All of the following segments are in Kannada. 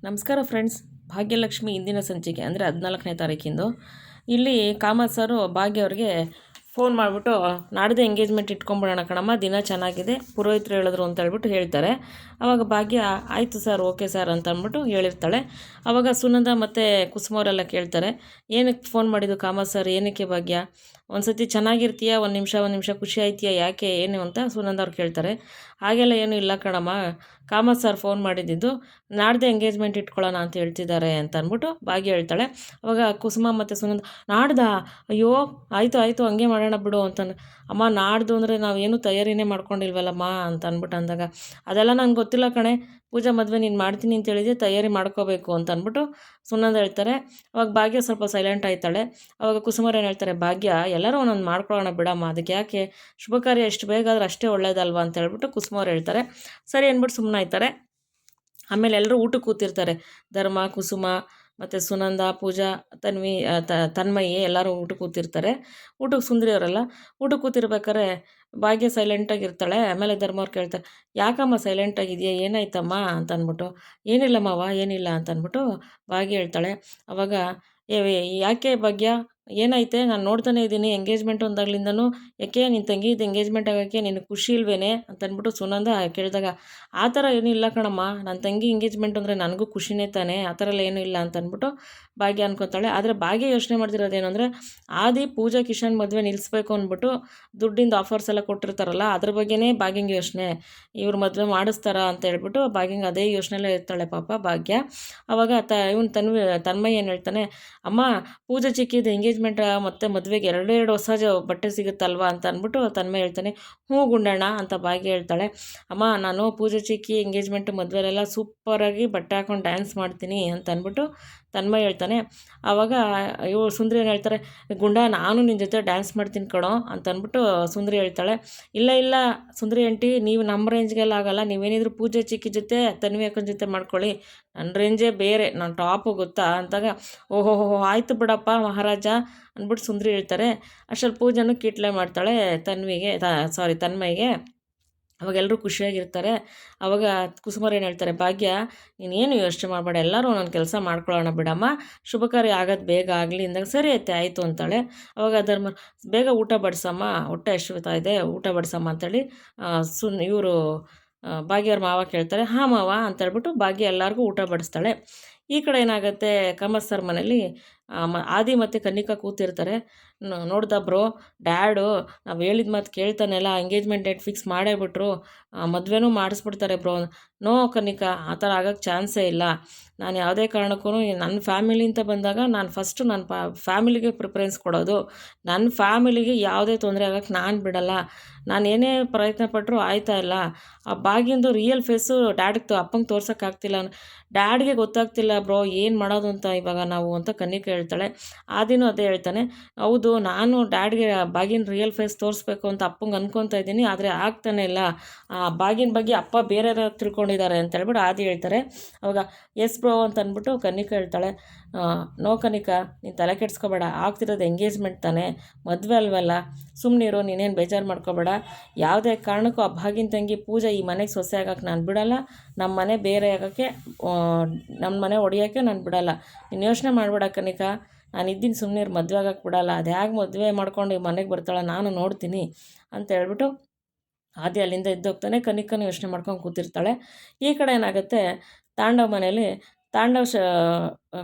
ನಮಸ್ಕಾರ ಫ್ರೆಂಡ್ಸ್. ಭಾಗ್ಯಲಕ್ಷ್ಮಿ ಇಂದಿನ ಸಂಚಿಕೆ ಅಂದರೆ 14ನೇ ತಾರೀಕಿಂದು ಇಲ್ಲಿ ಕಾಮತ್ ಸರು ಭಾಗ್ಯ ಅವ್ರಿಗೆ ಫೋನ್ ಮಾಡಿಬಿಟ್ಟು ನಾಡ್ದು ಎಂಗೇಜ್ಮೆಂಟ್ ಇಟ್ಕೊಂಬಿಡೋಣ ಕಣಮ್ಮ, ದಿನ ಚೆನ್ನಾಗಿದೆ, ಪುರೋಹಿತರು ಹೇಳಿದ್ರು ಅಂತ ಹೇಳ್ಬಿಟ್ಟು ಹೇಳ್ತಾರೆ. ಆವಾಗ ಭಾಗ್ಯ ಆಯಿತು ಸರ್, ಓಕೆ ಸರ್ ಅಂತ ಅಂದ್ಬಿಟ್ಟು ಹೇಳಿರ್ತಾಳೆ. ಆವಾಗ ಸುನಂದ ಮತ್ತು ಕುಸುಮವರೆಲ್ಲ ಕೇಳ್ತಾರೆ, ಏನಕ್ಕೆ ಫೋನ್ ಮಾಡಿದ್ದು ಕಾಮತ್ ಸರ್, ಏನಕ್ಕೆ ಭಾಗ್ಯ, ಒಂದು ಸತಿ ಚೆನ್ನಾಗಿರ್ತೀಯಾ, ಒಂದು ನಿಮಿಷ ಖುಷಿ ಆಯ್ತೀಯಾ, ಯಾಕೆ ಏನು ಅಂತ ಸುನಂದ ಅವ್ರು ಕೇಳ್ತಾರೆ. ಹಾಗೆಲ್ಲ ಏನೂ ಇಲ್ಲ ಕಣಮ್ಮ, ಕಾಮತ್ ಸರ್ ಫೋನ್ ಮಾಡಿದ್ದು ನಾಡ್ದು ಎಂಗೇಜ್ಮೆಂಟ್ ಇಟ್ಕೊಳ್ಳೋಣ ಅಂತ ಹೇಳ್ತಿದ್ದಾರೆ ಅಂತ ಅಂದ್ಬಿಟ್ಟು ಭಾಗ್ಯ ಹೇಳ್ತಾಳೆ. ಅವಾಗ ಕುಸುಮ ಮತ್ತು ಸುನಂದ, ನಾಡ್ದಾ, ಅಯ್ಯೋ ಆಯಿತು ಹಂಗೆ ಮಾಡೋಣ ಬಿಡು ಅಂತಂದು, ಅಮ್ಮ ನಾಡ್ದು ಅಂದರೆ ನಾವೇನು ತಯಾರಿನೇ ಮಾಡ್ಕೊಂಡಿಲ್ವಲ್ಲಮ್ಮ ಅಂತ ಅಂದ್ಬಿಟ್ಟು ಅಂದಾಗ, ಅದೆಲ್ಲ ನಂಗೆ ಗೊತ್ತಿಲ್ಲ ಕಣೆ, ಪೂಜಾ ಮದುವೆ ನೀನು ಮಾಡ್ತೀನಿ ಅಂತ ಹೇಳಿದೆ, ತಯಾರಿ ಮಾಡ್ಕೋಬೇಕು ಅಂತ ಅಂದ್ಬಿಟ್ಟು ಸುನಂದ ಹೇಳ್ತಾರೆ. ಅವಾಗ ಭಾಗ್ಯ ಸ್ವಲ್ಪ ಸೈಲೆಂಟ್ ಆಯ್ತಾಳೆ. ಅವಾಗ ಕುಸುಮರು ಏನು ಹೇಳ್ತಾರೆ, ಭಾಗ್ಯ ಎಲ್ಲರೂ ಒಂದೊಂದು ಮಾಡ್ಕೊಳ್ಳೋಣ ಬಿಡಮ್ಮ, ಅದಕ್ಕೆ ಯಾಕೆ, ಶುಭ ಕಾರ್ಯ ಎಷ್ಟು ಬೇಗ ಆದ್ರೆ ಅಷ್ಟೇ ಒಳ್ಳೇದಲ್ವಾ ಅಂತ ಹೇಳ್ಬಿಟ್ಟು ಕುಸುಮವ್ರು ಹೇಳ್ತಾರೆ. ಸರಿ ಅಂದ್ಬಿಟ್ಟು ಸುಮ್ಮನೆ ಆಯ್ತಾರೆ. ಆಮೇಲೆ ಎಲ್ಲರೂ ಊಟಕ್ಕೆ ಕೂತಿರ್ತಾರೆ. ಧರ್ಮ, ಕುಸುಮ ಮತ್ತು ಸುನಂದ, ಪೂಜಾ, ತನ್ಮಯಿ ಎಲ್ಲರೂ ಊಟಕ್ಕೆ ಕೂತಿರ್ತಾರೆ. ಊಟಕ್ಕೆ ಸುಂದರಿ ಅವರೆಲ್ಲ ಊಟಕ್ಕೆ ಕೂತಿರ್ಬೇಕಾದ್ರೆ ಭಾಗ್ಯ ಸೈಲೆಂಟಾಗಿರ್ತಾಳೆ. ಆಮೇಲೆ ಧರ್ಮವ್ರು ಕೇಳ್ತಾರೆ, ಯಾಕಮ್ಮ ಸೈಲೆಂಟಾಗಿದೆಯಾ, ಏನಾಯ್ತಮ್ಮ ಅಂತ ಅಂದ್ಬಿಟ್ಟು, ಏನಿಲ್ಲ ಮಾವ ಏನಿಲ್ಲ ಅಂತ ಅಂದ್ಬಿಟ್ಟು ಭಾಗ್ಯ ಹೇಳ್ತಾಳೆ. ಅವಾಗ ಯಾಕೆ ಭಾಗ್ಯ ಏನಾಯ್ತೆ, ನಾನು ನೋಡ್ತಾನೆ ಇದ್ದೀನಿ ಎಂಗೇಜ್ಮೆಂಟ್ ಒಂದಾಗ್ಲಿಂದನೂ, ಯಾಕೆ ನಿನ್ನ ತಂಗಿದು ಎಂಗೇಜ್ಮೆಂಟ್ ಆಗೋಕ್ಕೆ ನಿನಗೆ ಖುಷಿ ಇಲ್ವೇನೆ ಅಂತಂದ್ಬಿಟ್ಟು ಸುನಂದ ಕೇಳಿದಾಗ, ಆ ಥರ ಏನೂ ಇಲ್ಲ ಕಣಮ್ಮ, ನನ್ನ ತಂಗಿ ಎಂಗೇಜ್ಮೆಂಟ್ ಅಂದರೆ ನನಗೂ ಖುಷಿನೇ ತಾನೆ, ಆ ಥರ ಎಲ್ಲ ಏನೂ ಇಲ್ಲ ಅಂತಂದ್ಬಿಟ್ಟು ಭಾಗ್ಯ ಅನ್ಕೋತಾಳೆ. ಆದರೆ ಭಾಗ್ಯ ಯೋಚನೆ ಮಾಡ್ತಿರೋದೇನು ಅಂದರೆ, ಆದಿ ಪೂಜಾ ಕಿಶನ್ ಮದುವೆ ನಿಲ್ಲಿಸ್ಬೇಕು ಅಂದ್ಬಿಟ್ಟು ದುಡ್ಡಿಂದ ಆಫರ್ಸ್ ಎಲ್ಲ ಕೊಟ್ಟಿರ್ತಾರಲ್ಲ, ಅದ್ರ ಬಗ್ಗೆನೇ ಭಾಗ್ಯಂಗೆ ಯೋಚನೆ, ಇವ್ರು ಮದುವೆ ಮಾಡಿಸ್ತಾರ ಅಂತ ಹೇಳ್ಬಿಟ್ಟು ಭಾಗ್ಯಂಗೆ ಅದೇ ಯೋಚನೆಯಲ್ಲೇ ಇರ್ತಾಳೆ ಪಾಪ ಭಾಗ್ಯ. ಅವಾಗ ಇವನು ತನ್ಮಯ್ಯ ಏನು ಹೇಳ್ತಾನೆ, ಅಮ್ಮ ಪೂಜಾ ಚಿಕ್ಕಿದ ಎಂಗೇಜ್ಮೆಂಟ್ ಮತ್ತು ಮದುವೆಗೆ ಎರಡೆರಡು ಹೊಸ ಬಟ್ಟೆ ಸಿಗುತ್ತಲ್ವಾ ಅಂತ ಅಂದ್ಬಿಟ್ಟು ತನ್ಮಯ್ಯ ಹೇಳ್ತಾನೆ. ಹ್ಞೂ ಗುಂಡಣ್ಣ ಅಂತ ಭಾಗ್ಯ ಹೇಳ್ತಾಳೆ. ಅಮ್ಮ ನಾನು ಪೂಜಾ ಚಿಕ್ಕಿ ಎಂಗೇಜ್ಮೆಂಟ್ ಮದುವೆಲೆಲ್ಲ ಸೂಪರಾಗಿ ಬಟ್ಟೆ ಹಾಕೊಂಡು ಡ್ಯಾನ್ಸ್ ಮಾಡ್ತೀನಿ ಅಂತ ಅಂದ್ಬಿಟ್ಟು ತನ್ಮಯ್ಯ ಹೇಳ್ತಾನೆ. ಆವಾಗ ಇವು ಸುಂದರಿ ಏನು ಹೇಳ್ತಾರೆ, ಗುಂಡ ನಾನು ನಿನ್ನ ಜೊತೆ ಡ್ಯಾನ್ಸ್ ಮಾಡ್ತೀನಿ ಕಣೋ ಅಂತ ಅಂದ್ಬಿಟ್ಟು ಸುಂದರಿ ಹೇಳ್ತಾಳೆ. ಇಲ್ಲ ಸುಂದರಿ ಆಂಟಿ, ನೀವು ನಮ್ಮ ರೇಂಜ್ಗೆಲ್ಲ ಆಗೋಲ್ಲ, ನೀವೇನಿದ್ರು ಪೂಜೆ ಚಿಕ್ಕಿ ಜೊತೆ ತನ್ವಿ ಅಕ್ಕನ ಜೊತೆ ಮಾಡ್ಕೊಳ್ಳಿ, ನನ್ನ ರೇಂಜೇ ಬೇರೆ, ನಾನು ಟಾಪು ಗೊತ್ತಾ ಅಂತಾಗ, ಓಹೋ ಆಯಿತು ಬಿಡಪ್ಪ ಮಹಾರಾಜ ಅಂದ್ಬಿಟ್ಟು ಸುಂದರಿ ಹೇಳ್ತಾರೆ. ಅಷ್ಟರಲ್ಲಿ ಪೂಜೆನೂ ಕೀಟ್ಲೆ ಮಾಡ್ತಾಳೆ ತನ್ಮಯ್ಯಗೆ. ಅವಾಗ ಎಲ್ಲರೂ ಖುಷಿಯಾಗಿರ್ತಾರೆ. ಅವಾಗ ಕುಸುಮರು ಏನು ಹೇಳ್ತಾರೆ, ಭಾಗ್ಯ ನೀನೇನು ಯೋಚನೆ ಮಾಡಬೇಡ, ಎಲ್ಲರೂ ಒಂದೊಂದು ಕೆಲಸ ಮಾಡ್ಕೊಳ್ಳೋಣ ಬಿಡಮ್ಮ, ಶುಭ ಕಾರ್ಯ ಆಗೋದು ಬೇಗ ಆಗಲಿ ಅಂದಾಗ, ಸರಿ ಐತೆ ಆಯಿತು ಅಂತಾಳೆ. ಅವಾಗ ಧರ್ಮ, ಬೇಗ ಊಟ ಬಡಿಸಮ್ಮ, ಹೊಟ್ಟೆ ಹಸಿತಾ ಇದೆ, ಊಟ ಬಡಿಸಮ್ಮ ಅಂತೇಳಿ ಇವರು ಭಾಗ್ಯವ್ರ ಮಾವ ಕೇಳ್ತಾರೆ. ಹಾಂ ಮಾವ ಅಂತೇಳ್ಬಿಟ್ಟು ಭಾಗ್ಯ ಎಲ್ಲರಿಗೂ ಊಟ ಬಡಿಸ್ತಾಳೆ. ಈ ಕಡೆ ಏನಾಗುತ್ತೆ, ಕಾಮತ್ ಸರ್ ಮನೇಲಿ ಆದಿ ಮತ್ತು ಕನ್ನಿಕಾ ಕೂತಿರ್ತಾರೆ. ನೋಡ್ದ ಬ್ರೋ, ಡ್ಯಾಡು ನಾವು ಹೇಳಿದ ಮಾತು ಕೇಳ್ತಾನೆಲ್ಲ, ಎಂಗೇಜ್ಮೆಂಟ್ ಡೇಟ್ ಫಿಕ್ಸ್ ಮಾಡೇ ಬಿಟ್ರು, ಮದುವೆನೂ ಮಾಡಿಸ್ಬಿಡ್ತಾರೆ ಬ್ರೋ. ನೋ ಕನ್ನಿಕಾ, ಆ ಥರ ಆಗೋಕ್ಕೆ ಚಾನ್ಸೇ ಇಲ್ಲ. ನಾನು ಯಾವುದೇ ಕಾರಣಕ್ಕೂ ನನ್ನ ಫ್ಯಾಮಿಲಿ ಅಂತ ಬಂದಾಗ ನಾನು ಫಸ್ಟು ನನ್ನ ಫ್ಯಾಮಿಲಿಗೆ ಪ್ರಿಫರೆನ್ಸ್ ಕೊಡೋದು, ನನ್ನ ಫ್ಯಾಮಿಲಿಗೆ ಯಾವುದೇ ತೊಂದರೆ ಆಗೋಕ್ಕೆ ನಾನು ಬಿಡಲ್ಲ. ನಾನು ಏನೇ ಪ್ರಯತ್ನ ಪಟ್ಟರು ಆಯ್ತಾ ಇಲ್ಲ. ಆ ಭಾಗ್ಯಂದು ರಿಯಲ್ ಫೇಸು ಡ್ಯಾಡ್ಗೆ ಅಪ್ಪಂಗೆ ತೋರ್ಸೋಕ್ಕಾಗ್ತಿಲ್ಲ, ಡ್ಯಾಡ್ಗೆ ಗೊತ್ತಾಗ್ತಿಲ್ಲ ಬ್ರೋ ಏನು ಮಾಡೋದು ಅಂತ ಇವಾಗ ನಾವು ಅಂತ ಕನ್ನಿಕಾ ಹೇಳ್ತಾಳೆ. ಆದಿನೂ ಅದೇ ಹೇಳ್ತಾನೆ, ಹೌದು ನಾನು ಡ್ಯಾಡ್ಗೆ ಭಾಗ್ಯನ ರಿಯಲ್ ಫೇಸ್ ತೋರಿಸ್ಬೇಕು ಅಂತ ಅಪ್ಪಂಗೆ ಅನ್ಕೊತಾ ಇದ್ದೀನಿ, ಆದರೆ ಆಗ್ತಾನೆ ಇಲ್ಲ, ಆ ಭಾಗ್ಯನ ಬಗ್ಗೆ ಅಪ್ಪ ಬೇರೆ ತಿಳ್ಕೊಂಡಿದ್ದಾರೆ ಅಂತ ಹೇಳ್ಬಿಟ್ಟು ಆದಿ ಹೇಳ್ತಾರೆ. ಅವಾಗ ಎಸ್ ಬ್ರೋ ಅಂತ ಅಂದ್ಬಿಟ್ಟು ಕನ್ನಿಕಾ ಹೇಳ್ತಾಳೆ. ನೋ ಕನ್ನಿಕಾ, ನೀನು ತಲೆ ಕೆಡ್ಸ್ಕೊಬೇಡ, ಆಗ್ತಿರೋದು ಎಂಗೇಜ್ಮೆಂಟ್ ತಾನೆ, ಮದುವೆ ಅಲ್ವಲ್ಲ, ಸುಮ್ಮನಿರು, ನೀನೇನು ಬೇಜಾರು ಮಾಡ್ಕೋಬೇಡ. ಯಾವುದೇ ಕಾರಣಕ್ಕೂ ಆ ಭಾಗಿನ ತಂಗಿ ಪೂಜೆ ಈ ಮನೆಗೆ ಸೊಸೆ ಆಗೋಕ್ಕೆ ನಾನು ಬಿಡಲ್ಲ, ನಮ್ಮ ಮನೆ ಬೇರೆ ಆಗೋಕ್ಕೆ, ನಮ್ಮ ಮನೆ ಹೊಡಿಯೋಕ್ಕೆ ನಾನು ಬಿಡಲ್ಲ. ನೀನು ಯೋಚನೆ ಮಾಡಬೇಡ ಕನ್ನಿಕಾ, ನಾನು ಇದ್ದೀನಿ ಸುಮ್ಮನೆ, ಮದುವೆ ಆಗೋಕ್ಕೆ ಬಿಡಲ್ಲ, ಅದು ಹೇಗೆ ಮದುವೆ ಮಾಡ್ಕೊಂಡು ಈ ಮನೆಗೆ ಬರ್ತಾಳೆ ನಾನು ನೋಡ್ತೀನಿ ಅಂತ ಹೇಳ್ಬಿಟ್ಟು ಆದಿ ಅಲ್ಲಿಂದ ಎದ್ದೋಗ್ತಾನೆ. ಕನ್ನಿಕನ ಯೋಚನೆ ಮಾಡ್ಕೊಂಡು ಕೂತಿರ್ತಾಳೆ. ಈ ಕಡೆ ಏನಾಗುತ್ತೆ, ತಾಂಡವ್ ಮನೇಲಿ ತಾಂಡವ್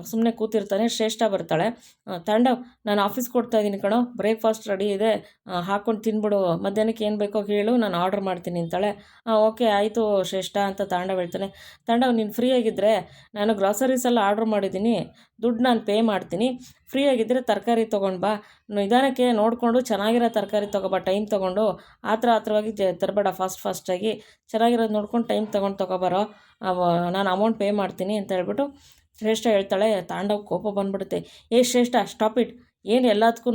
ಸುಮ್ಮನೆ ಕೂತಿರ್ತಾನೆ. ಶ್ರೇಷ್ಠ ಬರ್ತಾಳೆ. ತಾಂಡವ್, ನಾನು ಆಫೀಸ್ಗೆ ಕೊಡ್ತಾಯಿದ್ದೀನಿ ಕಣೋ, ಬ್ರೇಕ್ಫಾಸ್ಟ್ ರೆಡಿ ಇದೆ, ಹಾಕ್ಕೊಂಡು ತಿನ್ಬಿಡು, ಮಧ್ಯಾಹ್ನಕ್ಕೆ ಏನು ಬೇಕೋ ಹೇಳು, ನಾನು ಆರ್ಡ್ರ್ ಮಾಡ್ತೀನಿ ಅಂತಾಳೆ. ಓಕೆ ಆಯಿತು ಶ್ರೇಷ್ಠ ಅಂತ ತಾಂಡವ್ ಹೇಳ್ತಾನೆ. ತಾಂಡವ್, ನೀನು ಫ್ರೀ ಆಗಿದ್ದರೆ ನಾನು ಗ್ರಾಸರೀಸ್ ಎಲ್ಲ ಆರ್ಡ್ರ್ ಮಾಡಿದ್ದೀನಿ, ದುಡ್ಡು ನಾನು ಪೇ ಮಾಡ್ತೀನಿ, ಫ್ರೀ ಆಗಿದ್ದರೆ ತರಕಾರಿ ತೊಗೊಂಡು ಬಾ, ನಿಧಾನಕ್ಕೆ ನೋಡಿಕೊಂಡು ಚೆನ್ನಾಗಿರೋ ತರಕಾರಿ ತೊಗೊಬಾ, ಟೈಮ್ ತೊಗೊಂಡು ಆತ್ರವಾಗಿ ತರಬೇಡ, ಫಾಸ್ಟಾಗಿ ಚೆನ್ನಾಗಿರೋದು ನೋಡ್ಕೊಂಡು ಟೈಮ್ ತೊಗೊಂಡು ತೊಗೊಬಾರೋ, ನಾನು ಅಮೌಂಟ್ ಪೇ ಮಾಡ್ತೀನಿ ಅಂತ ಹೇಳ್ಬಿಟ್ಟು ಶ್ರೇಷ್ಠ ಹೇಳ್ತಾಳೆ. ತಾಂಡವ್ ಕೋಪ ಬಂದ್ಬಿಡುತ್ತೆ. ಶ್ರೇಷ್ಠ ಸ್ಟಾಪ್ ಇಟ್, ಏನು ಎಲ್ಲದಕ್ಕೂ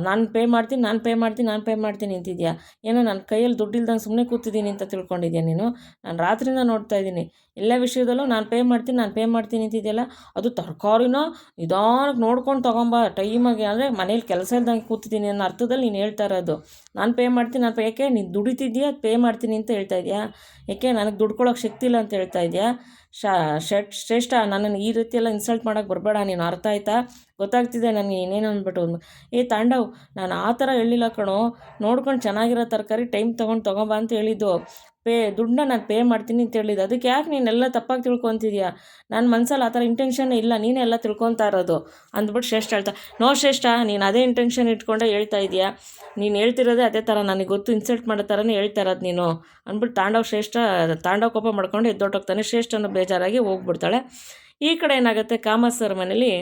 ನಾನು ಪೇ ಮಾಡ್ತೀನಿ ಅಂತಿದ್ಯಾ, ಏನೋ ನನ್ನ ಕೈಯಲ್ಲಿ ದುಡ್ಡಿಲ್ದಂಗೆ ಸುಮ್ಮನೆ ಕೂತಿದ್ದೀನಿ ಅಂತ ತಿಳ್ಕೊಂಡಿದ್ಯಾ ನೀನು, ನಾನು ರಾತ್ರಿಯಿಂದ ನೋಡ್ತಾ ಇದ್ದೀನಿ, ಎಲ್ಲ ವಿಷಯದಲ್ಲೂ ನಾನು ಪೇ ಮಾಡ್ತೀನಿ ಅಂತಿದೆಯಲ್ಲ, ಅದು ತರಕಾರಿನ ನಿಧಾನಕ್ಕೆ ನೋಡ್ಕೊಂಡು ತೊಗೊಂಬ ಟೈಮಾಗಿ, ಅಂದರೆ ಮನೇಲಿ ಕೆಲಸ ಇಲ್ದಂಗೆ ಕೂತಿದ್ದೀನಿ ಅನ್ನೋ ಅರ್ಥದಲ್ಲಿ ನೀನು ಹೇಳ್ತಾ ಇರೋದು. ನಾನು ಪೇ ಮಾಡ್ತೀನಿ, ಯಾಕೆ ನೀನು ದುಡಿತಿದ್ಯಾ, ಪೇ ಮಾಡ್ತೀನಿ ಅಂತ ಹೇಳ್ತಾ ಇದೆಯಾ, ಯಾಕೆ ನನಗೆ ದುಡ್ಡು ಕೊಡೋಕ್ಕೆ ಶಕ್ತಿ ಇಲ್ಲ ಅಂತ ಹೇಳ್ತಾ ಇದೆಯಾ, ಶ್ರೇಷ್ಠ, ನನ್ನನ್ನು ಈ ರೀತಿಯೆಲ್ಲ ಇನ್ಸಲ್ಟ್ ಮಾಡೋಕ್ಕೆ ಬರಬೇಡ ನೀನು, ಅರ್ಥ ಆಯ್ತಾ? ಗೊತ್ತಾಗ್ತಿದೆ ನನಗೆ ಇನ್ನೇನು ಅಂದ್ಬಿಟ್ಟು. ಏ ತಾಂಡವ್, ನಾನು ಆ ಥರ ಹೇಳಿಲ್ಲ ಕಣೋ, ನೋಡ್ಕೊಂಡು ಚೆನ್ನಾಗಿರೋ ತರಕಾರಿ ಟೈಮ್ ತೊಗೊಂಬ ಅಂತ ಹೇಳಿದ್ದು. ದುಡ್ಡನ್ನ ನಾನು ಪೇ ಮಾಡ್ತೀನಿ ಅಂತ ಹೇಳಿದ್ದು. ಅದಕ್ಕೆ ಯಾಕೆ ನೀನೆಲ್ಲ ತಪ್ಪಾಗಿ ತಿಳ್ಕೊತಿದ್ಯಾ? ನನ್ನ ಮನಸ್ಸಲ್ಲಿ ಆ ಥರ ಇಂಟೆನ್ಷನ್ ಇಲ್ಲ, ನೀನೇ ಎಲ್ಲ ತಿಳ್ಕೊತಾ ಇರೋದು ಅಂದ್ಬಿಟ್ಟು ಶ್ರೇಷ್ಠ ಹೇಳ್ತಾ, ನೋ ಶ್ರೇಷ್ಠ, ನೀನು ಅದೇ ಇಂಟೆನ್ಷನ್ ಇಟ್ಕೊಂಡೆ ಹೇಳ್ತಾ ಇದೆಯಾ? ನೀನು ಹೇಳ್ತಿರೋದೇ ಅದೇ ಥರ, ನನಗೆ ಗೊತ್ತು, ಇನ್ಸಲ್ಟ್ ಮಾಡೋ ಥರನೇ ಹೇಳ್ತಾ ಇರೋದು ನೀನು ಅಂದ್ಬಿಟ್ಟು ತಾಂಡವ್ ಕೋಪ ಮಾಡ್ಕೊಂಡು ಎದ್ದೊಟ್ಟೋಗ್ತಾನೆ. ಶ್ರೇಷ್ಠನ ಬೇಜಾರಾಗಿ ಹೋಗ್ಬಿಡ್ತಾಳೆ. ಈ ಕಡೆ ಏನಾಗುತ್ತೆ, ಕಾಮತ್ ಸರ್ ಮನೇಲಿ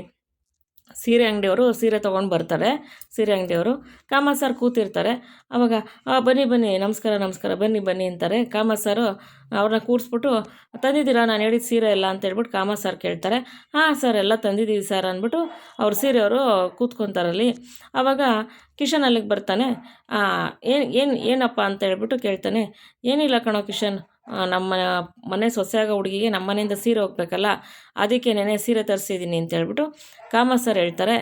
ಸೀರೆ ಅಂಗಡಿಯವರು ಸೀರೆ ತೊಗೊಂಡು ಬರ್ತಾರೆ. ಸೀರೆ ಅಂಗಡಿಯವರು ಕಾಮತ್ ಸರ್ ಕೂತಿರ್ತಾರೆ. ಆವಾಗ ಬನ್ನಿ ನಮಸ್ಕಾರ ಬನ್ನಿ ಅಂತಾರೆ. ಕಾಮತ್ ಸರು ಅವ್ರನ್ನ ಕೂರಿಸ್ಬಿಟ್ಟು, ತಂದಿದ್ದೀರಾ ನಾನು ಹೇಳಿದ ಸೀರೆ ಎಲ್ಲ ಅಂತ ಹೇಳ್ಬಿಟ್ಟು ಕಾಮತ್ ಸರ್ ಕೇಳ್ತಾರೆ. ಹಾಂ ಸರ್, ಎಲ್ಲ ತಂದಿದ್ದೀವಿ ಸರ್ ಅಂದ್ಬಿಟ್ಟು ಅವ್ರ ಸೀರೆಯವರು ಕೂತ್ಕೊತಾರಲ್ಲಿ. ಆವಾಗ ಕಿಶನ್ ಅಲ್ಲಿಗೆ ಬರ್ತಾನೆ. ಏನಪ್ಪ ಅಂತ ಹೇಳ್ಬಿಟ್ಟು ಕೇಳ್ತಾನೆ. ಏನಿಲ್ಲ ಕಣೋ ಕಿಶನ್, ನಮ್ಮ ಮನೆ ಸೊಸೆಯಾಗ ಹುಡುಗಿಗೆ ನಮ್ಮ ಮನೆಯಿಂದ ಸೀರೆ ಹೋಗ್ಬೇಕಲ್ಲ, ಅದಕ್ಕೆ ನೆನೆ ಸೀರೆ ತರಿಸಿದ್ದೀನಿ ಅಂತ ಹೇಳ್ಬಿಟ್ಟು ಕಾಮತ್ ಸರ್ ಹೇಳ್ತಾರೆ.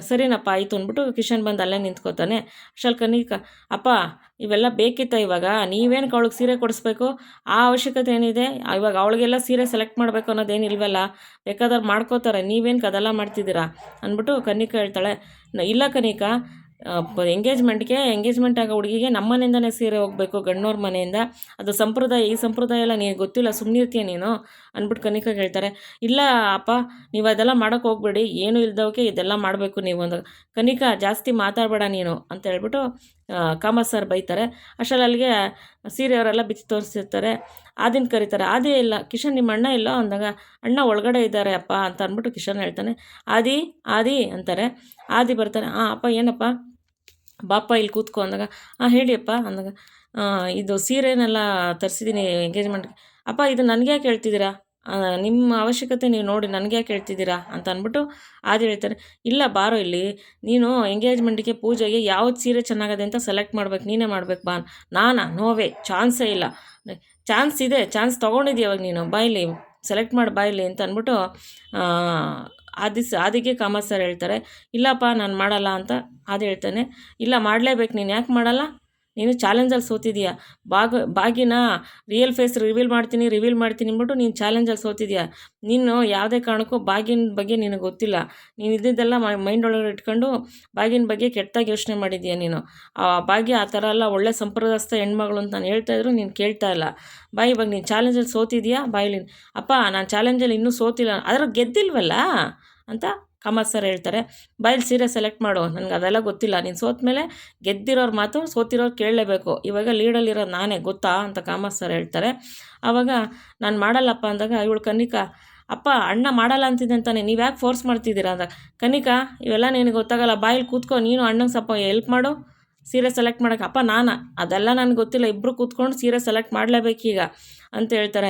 ಸರಿನಪ್ಪ ಆಯಿತು ಅಂದ್ಬಿಟ್ಟು ಕಿಶನ್ ಬಂದು ಅಲ್ಲೇ ನಿಂತ್ಕೋತಾನೆ. ಕನೀಕ, ಅಪ್ಪ ಇವೆಲ್ಲ ಬೇಕಿತ್ತ ಇವಾಗ? ನೀವೇನು ಅವಳಿಗೆ ಸೀರೆ ಕೊಡಿಸ್ಬೇಕು? ಆ ಅವಶ್ಯಕತೆ ಏನಿದೆ? ಇವಾಗ ಅವಳಿಗೆಲ್ಲ ಸೀರೆ ಸೆಲೆಕ್ಟ್ ಮಾಡಬೇಕು ಅನ್ನೋದೇನಿಲ್ವಲ್ಲ, ಬೇಕಾದ್ರೆ ಮಾಡ್ಕೋತಾರೆ, ನೀವೇನು ಅದೆಲ್ಲ ಮಾಡ್ತಿದ್ದೀರಾ ಅಂದ್ಬಿಟ್ಟು ಕನಿಕಾ ಹೇಳ್ತಾಳೆ. ಇಲ್ಲ ಕನಿಕಾ, ಎಂಗೇಜ್ಮೆಂಟ್ ಆಗೋ ಹುಡುಗಿಗೆ ನಮ್ಮ ಮನೆಯಿಂದನೇ ಸೀರೆ ಹೋಗಬೇಕು, ಗಂಡನವ್ರ ಮನೆಯಿಂದ, ಅದು ಸಂಪ್ರದಾಯ. ಈ ಸಂಪ್ರದಾಯ ಎಲ್ಲ ನೀನು ಗೊತ್ತಿಲ್ಲ, ಸುಮ್ಮನಿರ್ತೀಯ ನೀನು ಅಂದ್ಬಿಟ್ಟು ಕನಿಕಾಗೆ ಹೇಳ್ತಾರೆ. ಇಲ್ಲ ಅಪ್ಪ, ನೀವು ಅದೆಲ್ಲ ಮಾಡೋಕ್ಕೆ ಹೋಗ್ಬೇಡಿ, ಏನೂ ಇಲ್ದವಕ್ಕೆ ಇದೆಲ್ಲ ಮಾಡಬೇಕು ನೀವು ಅಂದಾಗ, ಕನಿಕಾ ಜಾಸ್ತಿ ಮಾತಾಡಬೇಡ ನೀನು ಅಂತ ಹೇಳ್ಬಿಟ್ಟು ಕಾಮತ್ ಸರ್ ಬೈತಾರೆ. ಅಷ್ಟರಲ್ಲಿ ಅಲ್ಲಿಗೆ ಸೀರೆಯವರೆಲ್ಲ ಬಿಚ್ಚಿ ತೋರಿಸಿರ್ತಾರೆ. ಆದಿನ ಕರೀತಾರೆ. ಆದಿ ಇಲ್ಲ, ಕಿಶನ್ ನಿಮ್ಮ ಅಣ್ಣ ಇಲ್ಲ ಅಂದಾಗ, ಅಣ್ಣ ಒಳಗಡೆ ಇದ್ದಾರೆ ಅಪ್ಪ ಅಂತ ಅಂದ್ಬಿಟ್ಟು ಕಿಶನ್ ಹೇಳ್ತಾನೆ. ಆದಿ ಅಂತಾರೆ. ಆದಿ ಬರ್ತಾನೆ. ಅಪ್ಪ ಏನಪ್ಪ, ಬಾಪ ಇಲ್ಲಿ ಕೂತ್ಕೊ ಅಂದಾಗ, ಹೇಳಿಯಪ್ಪ ಅಂದಾಗ, ಇದು ಸೀರೆನೆಲ್ಲ ತರಿಸಿದ್ದೀನಿ ಎಂಗೇಜ್ಮೆಂಟ್ಗೆ. ಅಪ್ಪ ಇದು ನನಗೆ ಯಾಕೆ ಹೇಳ್ತಿದ್ದೀರಾ? ನಿಮ್ಮ ಅವಶ್ಯಕತೆ ನೀವು ನೋಡಿ ನನಗೆ ಯಾಕೆ ಹೇಳ್ತಿದ್ದೀರಾ ಅಂತ ಅಂದ್ಬಿಟ್ಟು ಆದಿ ಹೇಳ್ತಾರೆ. ಇಲ್ಲ ಬಾರೋ ಇಲ್ಲಿ, ನೀನು ಎಂಗೇಜ್ಮೆಂಟಿಗೆ ಪೂಜೆಗೆ ಯಾವ್ದು ಸೀರೆ ಚೆನ್ನಾಗದೆ ಅಂತ ಸೆಲೆಕ್ಟ್ ಮಾಡ್ಬೇಕು, ನೀನೇ ಮಾಡ್ಬೇಕು ಬಾ. ನೋವೇ, ಚಾನ್ಸೇ ಇಲ್ಲ. ಚಾನ್ಸ್ ಇದೆ, ಚಾನ್ಸ್ ತೊಗೊಂಡಿದ್ದೀಯ ಅವಾಗ ನೀನು, ಬಾಯಿಲಿ ಸೆಲೆಕ್ಟ್ ಮಾಡಿ ಬಾಯಿಲಿ ಅಂತ ಅಂದ್ಬಿಟ್ಟು ಆದಿಗೆ ಕಾಮತ್ ಸರ್ ಹೇಳ್ತಾರೆ. ಇಲ್ಲಪ್ಪ ನಾನು ಮಾಡಲ್ಲ ಅಂತ ಆದಿ ಹೇಳ್ತಾನೆ. ಇಲ್ಲ ಮಾಡಲೇಬೇಕು, ನೀನು ಯಾಕೆ ಮಾಡಲ್ಲ? ನೀನು ಚಾಲೆಂಜಲ್ಲಿ ಸೋತಿದೀಯ. ಬಾಗಿನ ರಿಯಲ್ ಫೇಸ್ ರಿವೀಲ್ ಮಾಡ್ತೀನಿ ಅಂದ್ಬಿಟ್ಟು ನೀನು ಚಾಲೆಂಜಲ್ಲಿ ಸೋತಿದೀಯ. ನೀನು ಯಾವುದೇ ಕಾರಣಕ್ಕೂ ಬಾಗಿನ ಬಗ್ಗೆ ನಿನಗೆ ಗೊತ್ತಿಲ್ಲ. ನೀನು ಇದ್ದಿದ್ದೆಲ್ಲ ಮೈಂಡ್ ಒಳಗಡೆ ಇಟ್ಕೊಂಡು ಬಾಗಿನ ಬಗ್ಗೆ ಕೆಟ್ಟದಾಗಿ ಯೋಚನೆ ಮಾಡಿದ್ದೀಯ ನೀನು. ಭಾಗ್ಯ ಆ ಥರ ಎಲ್ಲ ಒಳ್ಳೆ ಸಂಪ್ರದಾಯಸ್ಥ ಹೆಣ್ಮಗಳು ಅಂತ ನಾನು ಹೇಳ್ತಾಯಿದ್ರು ನೀನು ಕೇಳ್ತಾ ಇಲ್ಲ. ಇವಾಗ ನೀನು ಚಾಲೆಂಜಲ್ಲಿ ಸೋತಿದೀಯಾ, ಬಾಯಿಲಿ. ಅಪ್ಪ ನಾನು ಚಾಲೆಂಜಲ್ಲಿ ಇನ್ನೂ ಸೋತಿಲ್ಲ, ಆದರೆ ಗೆದ್ದಿಲ್ವಲ್ಲ ಅಂತ ಕಾಮತ್ ಸರ್ ಹೇಳ್ತಾರೆ. ಬಾಯಲ್ಲಿ ಸೀರೆ ಸೆಲೆಕ್ಟ್ ಮಾಡು, ನನಗೆ ಅದೆಲ್ಲ ಗೊತ್ತಿಲ್ಲ, ನೀನು ಸೋತ ಮೇಲೆ ಗೆದ್ದಿರೋರು ಮಾತು ಸೋತಿರೋರು ಕೇಳಲೇಬೇಕು, ಇವಾಗ ಲೀಡಲ್ಲಿರೋದು ನಾನೇ ಗೊತ್ತಾ ಅಂತ ಕಾಮತ್ ಸರ್ ಹೇಳ್ತಾರೆ. ಆವಾಗ ನಾನು ಮಾಡಲ್ಲಪ್ಪ ಅಂದಾಗ ಇವಳು ಕನಿಕಾ, ಅಪ್ಪ ಅಣ್ಣ ಮಾಡಲ್ಲ ಅಂತಿದ್ದೆ ಅಂತಾನೆ, ನೀವು ಯಾಕೆ ಫೋರ್ಸ್ ಮಾಡ್ತಿದ್ದೀರಾ ಅಂದಾಗ, ಕನಿಕಾ ಇವೆಲ್ಲ ನಿನಗೆ ಗೊತ್ತಾಗಲ್ಲ, ಬಾಯಲ್ಲಿ ಕೂತ್ಕೊ, ನೀನು ಅಣ್ಣಂಗೆ ಸ್ವಲ್ಪ ಹೆಲ್ಪ್ ಮಾಡು ಸೀರೆ ಸೆಲೆಕ್ಟ್ ಮಾಡೋಕ್ಕೆ. ಅಪ್ಪ ಅದೆಲ್ಲ ನನಗೆ ಗೊತ್ತಿಲ್ಲ, ಇಬ್ಬರು ಕೂತ್ಕೊಂಡು ಸೀರೆ ಸೆಲೆಕ್ಟ್ ಮಾಡಲೇಬೇಕೀಗ ಅಂತ ಹೇಳ್ತಾರೆ.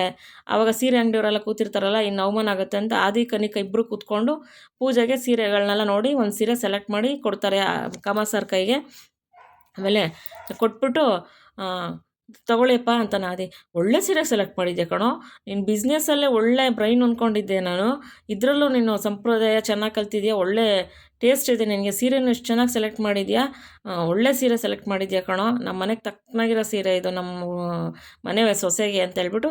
ಆವಾಗ ಸೀರೆ ಅಂಗಡಿಯವರೆಲ್ಲ ಕೂತಿರ್ತಾರಲ್ಲ, ಇನ್ನು ಅವಮಾನ ಆಗುತ್ತೆ ಅಂತ ಆದಿ ಕನಿಕಾ ಇಬ್ಬರು ಕೂತ್ಕೊಂಡು ಪೂಜೆಗೆ ಸೀರೆಗಳನ್ನೆಲ್ಲ ನೋಡಿ ಒಂದು ಸೀರೆ ಸೆಲೆಕ್ಟ್ ಮಾಡಿ ಕೊಡ್ತಾರೆ ಕಾಮತ್ ಸರ್ ಕೈಗೆ. ಆಮೇಲೆ ಕೊಟ್ಬಿಟ್ಟು ತಗೊಳ್ಳಿಯಪ್ಪ ಅಂತ ಆದಿ, ಒಳ್ಳೆ ಸೀರೆ ಸೆಲೆಕ್ಟ್ ಮಾಡಿದ್ದೆ ಕಣೋ, ನೀನು ಬಿಸ್ನೆಸ್ಸಲ್ಲೇ ಒಳ್ಳೆ ಬ್ರೈನ್ ಅಂದ್ಕೊಂಡಿದ್ದೆ ನಾನು, ಇದರಲ್ಲೂ ನೀನು ಸಂಪ್ರದಾಯ ಚೆನ್ನಾಗಿ ಕಲ್ತಿದ್ಯಾ, ಒಳ್ಳೆ ಟೇಸ್ಟ್ ಇದೆ ನಿನಗೆ, ಸೀರೆನೂ ಎಷ್ಟು ಚೆನ್ನಾಗಿ ಸೆಲೆಕ್ಟ್ ಮಾಡಿದ್ಯಾ, ಒಳ್ಳೆ ಸೀರೆ ಸೆಲೆಕ್ಟ್ ಮಾಡಿದ್ಯಾ ಕಣೋ, ನಮ್ಮ ಮನೆಗೆ ತಕ್ಕನಾಗಿರೋ ಸೀರೆ ಇದು, ನಮ್ಮ ಮನೆ ಸೊಸೆಗೆ ಅಂತ ಹೇಳ್ಬಿಟ್ಟು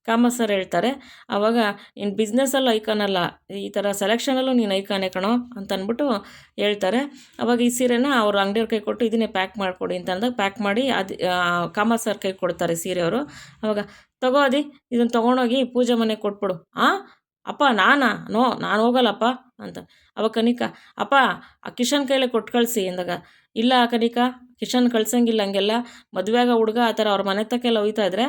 ಕಾಮತ್ ಸರ್ ಹೇಳ್ತಾರೆ. ಆವಾಗ ನೀನು ಬಿಸ್ನೆಸ್ಸಲ್ಲೂ ಐಕಾನ್ ಅಲ್ಲ, ಈ ಥರ ಸೆಲೆಕ್ಷನಲ್ಲೂ ನೀನು ಐಕಾನೇ ಕಣೋ ಅಂತ ಅಂದ್ಬಿಟ್ಟು ಹೇಳ್ತಾರೆ. ಆವಾಗ ಈ ಸೀರೆನ ಅವ್ರು ಅಂಗಡಿಯವ್ರ ಕೈ ಕೊಟ್ಟು ಇದನ್ನೇ ಪ್ಯಾಕ್ ಮಾಡಿಕೊಡಿ ಅಂತ ಅಂದಾಗ ಪ್ಯಾಕ್ ಮಾಡಿ ಕಾಮತ್ ಸರ್ ಕೈ ಕೊಡ್ತಾರೆ ಸೀರೆಯವರು. ಆವಾಗ ತಗೋ ಅದಿ, ಇದನ್ನು ತೊಗೊಂಡೋಗಿ ಪೂಜೆ ಮನೆಗೆ ಕೊಟ್ಬಿಡು. ಅಪ್ಪ ನಾನು ಹೋಗಲ್ಲಪ್ಪ ಅಂತ. ಅವಾಗ ಕನಿಕಾ, ಅಪ್ಪ ಆ ಕಿಶನ್ ಕೈಲೇ ಕೊಟ್ಟು ಕಳಿಸಿ ಅಂದಾಗ, ಇಲ್ಲ ಕನಿಕಾ ಕಿಶನ್ ಕಳ್ಸಂಗಿಲ್ಲ ಹಂಗೆಲ್ಲ, ಮದುವೆಗ ಹುಡುಗ ಆ ಥರ ಅವ್ರ ಮನೆ ತಕ್ಕೆಲ್ಲ ಹೋಯ್ತಾ ಇದ್ರೆ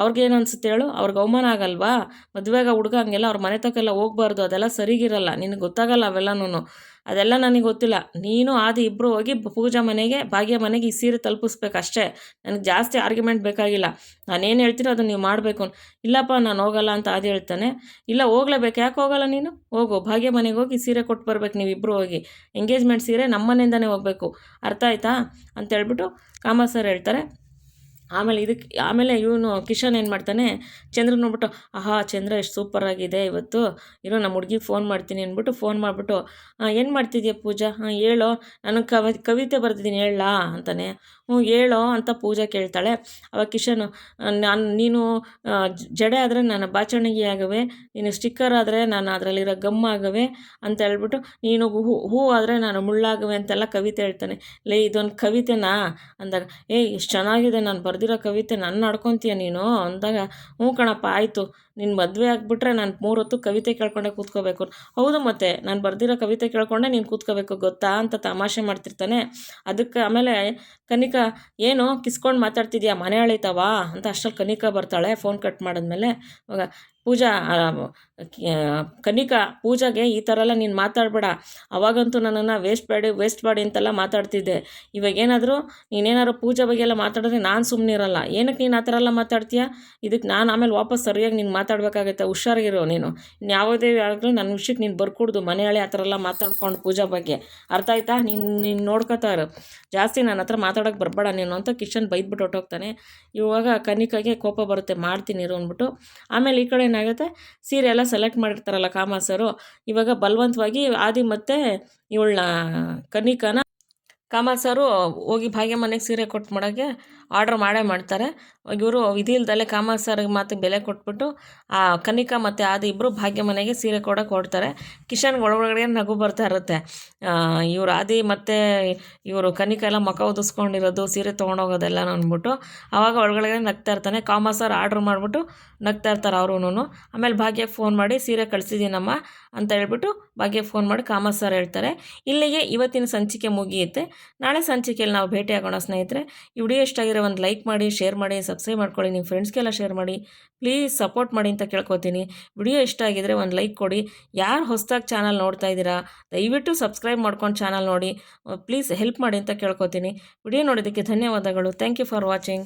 ಅವ್ರಿಗೇನು ಅನ್ಸುತ್ತೆ ಹೇಳು, ಅವ್ರಿಗೆ ಅವಮಾನ ಆಗಲ್ವಾ? ಮದುವೆಗ ಹುಡುಗ ಹಂಗೆಲ್ಲ ಅವ್ರ ಮನೆ ತಕ್ಕೆಲ್ಲ ಹೋಗ್ಬಾರ್ದು, ಅದೆಲ್ಲ ಸರಿಗಿರಲ್ಲ, ನಿನಗೆ ಗೊತ್ತಾಗಲ್ಲ ಅವೆಲ್ಲನೂ, ಅದೆಲ್ಲ ನನಗೆ ಗೊತ್ತಿಲ್ಲ. ನೀನು ಆದಿ ಇಬ್ಬರು ಹೋಗಿ ಪೂಜಾ ಮನೆಗೆ ಭಾಗ್ಯ ಮನೆಗೆ ಈ ಸೀರೆ ತಲುಪಿಸ್ಬೇಕು ಅಷ್ಟೇ, ನನಗೆ ಜಾಸ್ತಿ ಆರ್ಗ್ಯುಮೆಂಟ್ ಬೇಕಾಗಿಲ್ಲ, ನಾನೇನು ಹೇಳ್ತೀರೋ ಅದನ್ನು ನೀವು ಮಾಡಬೇಕು. ಇಲ್ಲಪ್ಪ ನಾನು ಹೋಗಲ್ಲ ಅಂತ ಆದಿ ಹೇಳ್ತಾನೆ. ಇಲ್ಲ ಹೋಗ್ಲೇಬೇಕು, ಯಾಕೆ ಹೋಗಲ್ಲ ನೀನು? ಹೋಗು, ಭಾಗ್ಯ ಮನೆಗೆ ಹೋಗಿ ಸೀರೆ ಕೊಟ್ಟು ಬರ್ಬೇಕು, ನೀವಿಬ್ಬರು ಹೋಗಿ ಎಂಗೇಜ್ಮೆಂಟ್ ಸೀರೆ ನಮ್ಮ ಮನೆಯಿಂದನೇ ಹೋಗಬೇಕು, ಅರ್ಥ ಆಯ್ತಾ ಅಂತ ಹೇಳ್ಬಿಟ್ಟು ಕಾಮತ್ ಸರ್ ಹೇಳ್ತಾರೆ. ಆಮೇಲೆ ಇವನು ಕಿಶನ್ ಏನು ಮಾಡ್ತಾನೆ, ಚಂದ್ರ ನೋಡ್ಬಿಟ್ಟು, ಆಹಾ ಚಂದ್ರ ಎಷ್ಟು ಸೂಪರಾಗಿದೆ ಇವತ್ತು, ಇರೋ ನಮ್ಮ ಹುಡುಗಿಗೆ ಫೋನ್ ಮಾಡ್ತೀನಿ ಅಂದ್ಬಿಟ್ಟು ಫೋನ್ ಮಾಡಿಬಿಟ್ಟು, ಏನು ಮಾಡ್ತಿದ್ಯಾ ಪೂಜಾ, ಹೇಳೋ, ನಾನು ಕವಿತೆ ಬರ್ತಿದ್ದೀನಿ ಹೇಳಲಾ ಅಂತಾನೆ. ಹೇಳೋ ಅಂತ ಪೂಜಾ ಕೇಳ್ತಾಳೆ. ಅವಾಗ ಕಿಶನ್, ನೀನು ಜಡೆ ಆದರೆ ನಾನು ಬಾಚಣಿಗೆ ಆಗವೆ, ನೀನು ಸ್ಟಿಕ್ಕರ್ ಆದರೆ ನಾನು ಅದರಲ್ಲಿರೋ ಗಮ್ ಆಗವೆ ಅಂತ ಹೇಳ್ಬಿಟ್ಟು, ನೀನು ಹೂ ಆದರೆ ನಾನು ಮುಳ್ಳಾಗವೆ ಅಂತೆಲ್ಲ ಕವಿತೆ ಹೇಳ್ತಾನೆ. ಇದೊಂದು ಕವಿತೆನಾ ಅಂದಾಗ, ಎಷ್ಟು ಚೆನ್ನಾಗಿದೆ, ನಾನು ಬರೆದಿರೋ ಕವಿತೆ ನನ್ನ ನಡ್ಕೊತೀಯ ನೀನು ಅಂದಾಗ, ಹ್ಞೂ ಕಣಪ್ಪ ಆಯಿತು, ನಿನ್ನ ಮದುವೆ ಆಗಿಬಿಟ್ರೆ ನಾನು 3 ಹೊತ್ತು ಕವಿತೆ ಕೇಳ್ಕೊಂಡೆ ಕೂತ್ಕೋಬೇಕು. ಹೌದು ಮತ್ತೆ ನಾನು ಬರೆದಿರೋ ಕವಿತೆ ಕೇಳ್ಕೊಂಡೆ ನೀನು ಕೂತ್ಕೋಬೇಕು ಗೊತ್ತಾ ಅಂತ ತಮಾಷೆ ಮಾಡ್ತಿರ್ತಾನೆ. ಅದಕ್ಕೆ ಆಮೇಲೆ ಕನಿಕಾ, ಏನು ಕಿಸ್ಕೊಂಡು ಮಾತಾಡ್ತಿದ್ಯಾ, ಮನೆ ಅಳಿತಾವಾ ಅಂತ ಅಷ್ಟರಲ್ಲಿ ಕನಿಕಾ ಬರ್ತಾಳೆ ಫೋನ್ ಕಟ್ ಮಾಡಿದ್ಮೇಲೆ. ಇವಾಗ ಪೂಜಾ ಕನಿಕಾ, ಪೂಜಾಗೆ ಈ ಥರ ಎಲ್ಲ ನೀನು ಮಾತಾಡಬೇಡ, ಅವಾಗಂತೂ ನನ್ನನ್ನು ವೇಸ್ಟ್ ಮಾಡಿ ಅಂತೆಲ್ಲ ಮಾತಾಡ್ತಿದ್ದೆ, ಇವಾಗೇನಾದರೂ ನೀನೇನಾದ್ರು ಪೂಜಾ ಬಗ್ಗೆ ಎಲ್ಲ ಮಾತಾಡಿದ್ರೆ ನಾನು ಸುಮ್ಮನೆ ಇರಲ್ಲ. ಏನಕ್ಕೆ ನೀನು ಆ ಥರ ಎಲ್ಲ ಮಾತಾಡ್ತೀಯಾ, ಇದಕ್ಕೆ ನಾನು ಆಮೇಲೆ ವಾಪಸ್ ಸರಿಯಾಗಿ ನೀನು ಮಾತಾಡಬೇಕಾಗತ್ತೆ, ಹುಷಾರಾಗಿರೋ ನೀನು. ಯಾವುದೇ ಆಗಲಿ ನನ್ನ ವಿಷಯಕ್ಕೆ ನೀನು ಬರ್ಕೊಡ್ದು, ಮನೆಯಳೆ ಆ ಥರ ಎಲ್ಲ ಮಾತಾಡ್ಕೊಂಡು ಪೂಜಾ ಬಗ್ಗೆ, ಅರ್ಥ ಆಯ್ತಾ, ನೀನು ನೋಡ್ಕೊತಾ ಇರು, ಜಾಸ್ತಿ ನನ್ನ ಹತ್ರ ಮಾತಾಡೋಕ್ಕೆ ಬರಬೇಡ ನೀನು ಅಂತ ಕಿಶನ್ ಬೈದ್ಬಿಟ್ಟು ಹೊಟ್ಟೋಗ್ತಾನೆ. ಇವಾಗ ಕನಿಕಾಗೆ ಕೋಪ ಬರುತ್ತೆ, ಮಾಡ್ತೀನಿ ಇರು ಅಂದ್ಬಿಟ್ಟು. ಆಮೇಲೆ ಈ ಕಡೆ ಏನಾಗುತ್ತೆ, ಸೀರೆ ಎಲ್ಲ ಸೆಲೆಕ್ಟ್ ಮಾಡಿರ್ತಾರಲ್ಲ ಕಾಮರ್ಸರು, ಇವಾಗ ಬಲವಂತವಾಗಿ ಆದಿ ಮತ್ತು ಇವಳನ್ನ ಕನಿಕಾನ ಕಾಮರ್ಸರು ಹೋಗಿ ಭಾಗ್ಯ ಮನೆಗೆ ಸೀರೆ ಕೊಟ್ಟು ಮಾಡೋಕ್ಕೆ ಆರ್ಡ್ರ್ ಮಾಡ್ತಾರೆ. ಇವರು ವಿಧಿ ಇಲ್ದಲೆ ಕಾಮರ್ಸರಿಗೆ ಮಾತು ಬೆಲೆ ಕೊಟ್ಬಿಟ್ಟು ಆ ಕನಿಕಾ ಮತ್ತು ಆದಿ ಇಬ್ಬರು ಭಾಗ್ಯ ಮನೆಗೆ ಸೀರೆ ಕೊಡೋಕೆ ಹೊಡ್ತಾರೆ. ಕಿಶನ್ಗೆ ಒಳಗಡೆ ನಗು ಬರ್ತಾ ಇರುತ್ತೆ. ಇವರು ಆದಿ ಮತ್ತು ಇವರು ಕನಿಕಾ ಎಲ್ಲ ಮುಖ ಉದಿಸ್ಕೊಂಡಿರೋದು, ಸೀರೆ ತೊಗೊಂಡೋಗೋದೆಲ್ಲ ಅಂದ್ಬಿಟ್ಟು ಆವಾಗ ಒಳಗಡೆ ನಗ್ತಾ ಇರ್ತಾನೆ. ಕಾಮರ್ಸರ್ ಆರ್ಡ್ರ್ ಮಾಡಿಬಿಟ್ಟು ನಗ್ತಾ ಇರ್ತಾರೆ ಅವ್ರೂ. ಆಮೇಲೆ ಭಾಗ್ಯಕ್ಕೆ ಫೋನ್ ಮಾಡಿ ಸೀರೆ ಕಳಿಸಿದ್ದೀನಮ್ಮ ಅಂತ ಹೇಳ್ಬಿಟ್ಟು ಭಾಗ್ಯಕ್ಕೆ ಫೋನ್ ಮಾಡಿ ಕಾಮರ್ಸರ್ ಹೇಳ್ತಾರೆ. ಇಲ್ಲಿಗೆ ಇವತ್ತಿನ ಸಂಚಿಕೆ ಮುಗಿಯುತ್ತೆ. ನಾಳೆ ಸಂಚಿಕೆಯಲ್ಲಿ ನಾವು ಭೇಟಿಯಾಗೋಣ ಸ್ನೇಹಿತರೆ. ಈ ವಿಡಿಯೋ ಇಷ್ಟ ಆಗಿರೋ ಒಂದು ಲೈಕ್ ಮಾಡಿ, ಶೇರ್ ಮಾಡಿ, ಸಬ್ಸ್ಕ್ರೈಬ್ ಮಾಡ್ಕೊಳ್ಳಿ, ನಿಮ್ಮ ಫ್ರೆಂಡ್ಸ್ಗೆಲ್ಲ ಶೇರ್ ಮಾಡಿ, ಪ್ಲೀಸ್ ಸಪೋರ್ಟ್ ಮಾಡಿ ಅಂತ ಕೇಳ್ಕೊತೀನಿ. ವಿಡಿಯೋ ಇಷ್ಟ ಆಗಿದ್ರೆ ಒಂದು ಲೈಕ್ ಕೊಡಿ. ಯಾರು ಹೊಸದಾಗಿ ಚಾನಲ್ ನೋಡ್ತಾ ಇದ್ದೀರಾ ದಯವಿಟ್ಟು ಸಬ್ಸ್ಕ್ರೈಬ್ ಮಾಡ್ಕೊಂಡು ಚಾನಲ್ ನೋಡಿ, ಪ್ಲೀಸ್ ಹೆಲ್ಪ್ ಮಾಡಿ ಅಂತ ಕೇಳ್ಕೊತೀನಿ. ವಿಡಿಯೋ ನೋಡೋದಕ್ಕೆ ಧನ್ಯವಾದಗಳು. Thank you for watching.